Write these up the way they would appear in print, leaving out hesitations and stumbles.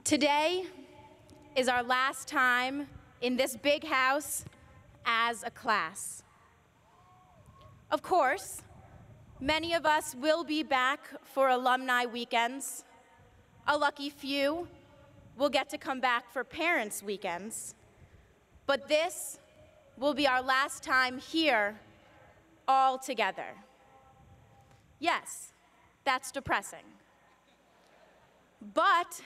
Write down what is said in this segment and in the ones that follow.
Today is our last time in this big house as a class. Of course, many of us will be back for alumni weekends. A lucky few will get to come back for parents' weekends. But this will be our last time here all together. Yes, that's depressing. But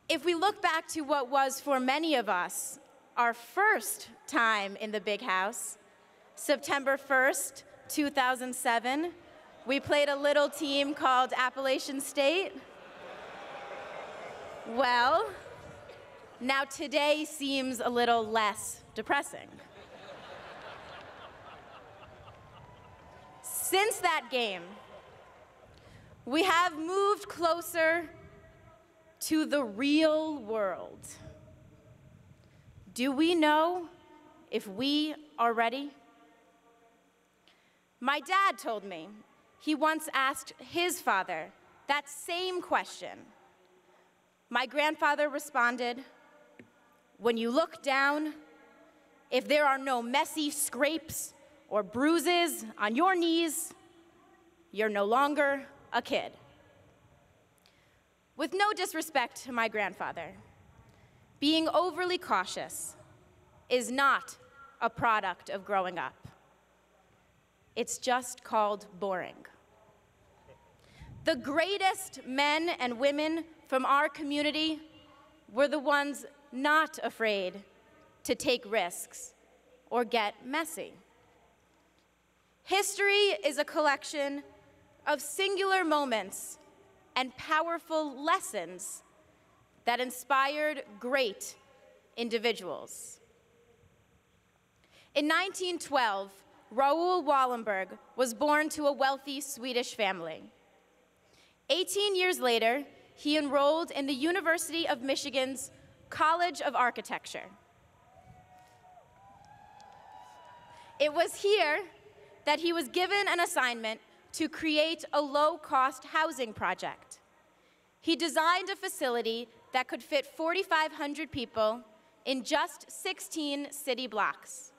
if we look back to what was for many of us our first time in the big house, September 1st, 2007, we played a little team called Appalachian State. Well, now today seems a little less depressing. Since that game, we have moved closer to the real world. Do we know if we are ready? My dad told me he once asked his father that same question. My grandfather responded, "When you look down, if there are no messy scrapes or bruises on your knees, you're no longer a kid." With no disrespect to my grandfather, being overly cautious is not a product of growing up. It's just called boring. The greatest men and women from our community were the ones not afraid to take risks or get messy. History is a collection of singular moments and powerful lessons that inspired great individuals. In 1912, Raoul Wallenberg was born to a wealthy Swedish family. 18 years later, he enrolled in the University of Michigan's College of Architecture. It was here that he was given an assignment to create a low-cost housing project. He designed a facility that could fit 4,500 people in just 16 city blocks.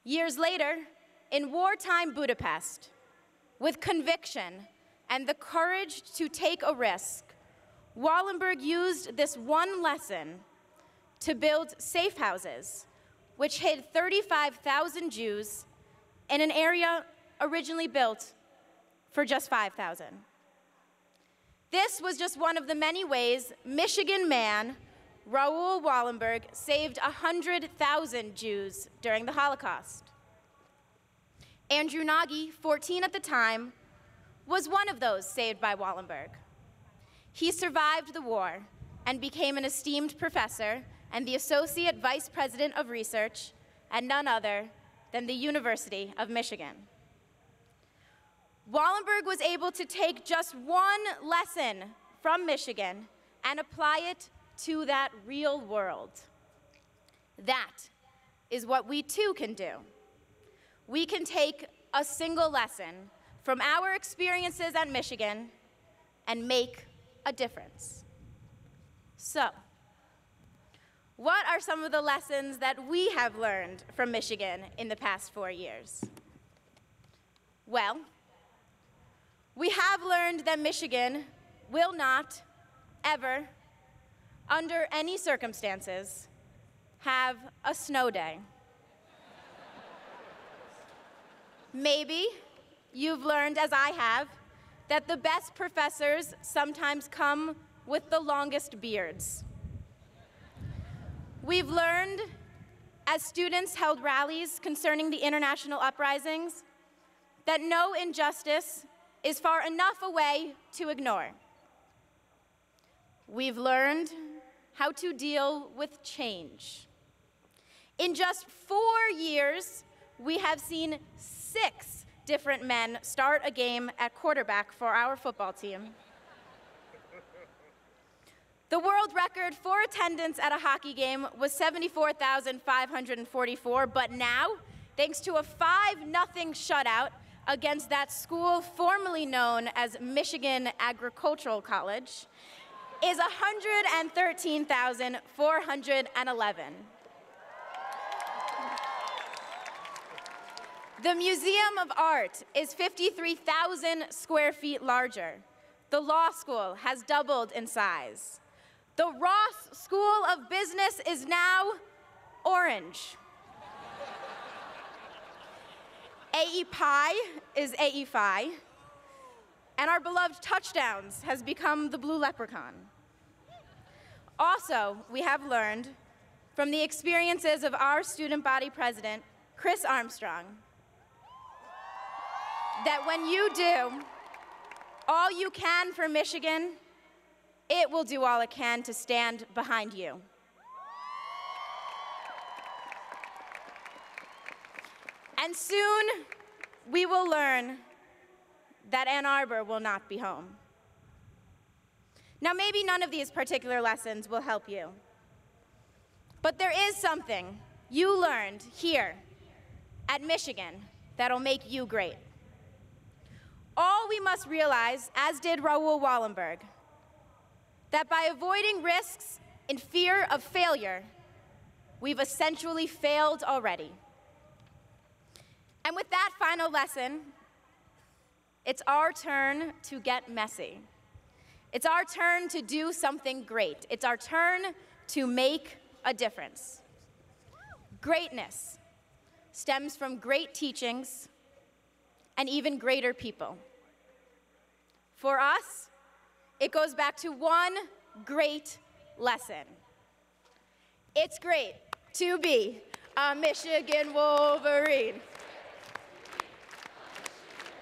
Years later, in wartime Budapest, with conviction and the courage to take a risk, Wallenberg used this one lesson to build safe houses, which hid 35,000 Jews in an area originally built for just 5,000. This was just one of the many ways Michigan man Raoul Wallenberg saved 100,000 Jews during the Holocaust. Andrew Nagy, 14 at the time, was one of those saved by Wallenberg. He survived the war and became an esteemed professor and the Associate Vice President of Research at none other than the University of Michigan. Wallenberg was able to take just one lesson from Michigan and apply it to that real world. That is what we too can do. We can take a single lesson from our experiences at Michigan and make a difference. So, what are some of the lessons that we have learned from Michigan in the past 4 years? Well, we have learned that Michigan will not, ever, under any circumstances, have a snow day. Maybe you've learned, as I have, that the best professors sometimes come with the longest beards. We've learned, as students held rallies concerning the international uprisings, that no injustice is far enough away to ignore. We've learned how to deal with change. In just 4 years, we have seen 6 different men start a game at quarterback for our football team. The world record for attendance at a hockey game was 74,544, but now, thanks to a 5-0 shutout against that school formerly known as Michigan Agricultural College, is 113,411. The Museum of Art is 53,000 square feet larger. The law school has doubled in size. The Ross School of Business is now orange. AE Pi is AE Phi, and our beloved Touchdowns has become the Blue Leprechaun. Also, we have learned from the experiences of our student body president, Chris Armstrong, that when you do all you can for Michigan, it will do all it can to stand behind you. And soon, we will learn that Ann Arbor will not be home. Now, maybe none of these particular lessons will help you, but there is something you learned here at Michigan that'll make you great. All we must realize, as did Raoul Wallenberg, that by avoiding risks in fear of failure, we've essentially failed already. And with that final lesson, it's our turn to get messy. It's our turn to do something great. It's our turn to make a difference. Greatness stems from great teachings and even greater people. For us, it goes back to one great lesson. It's great to be a Michigan Wolverine.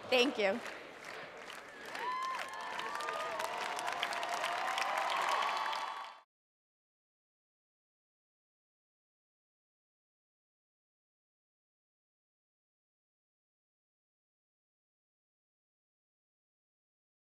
Thank you.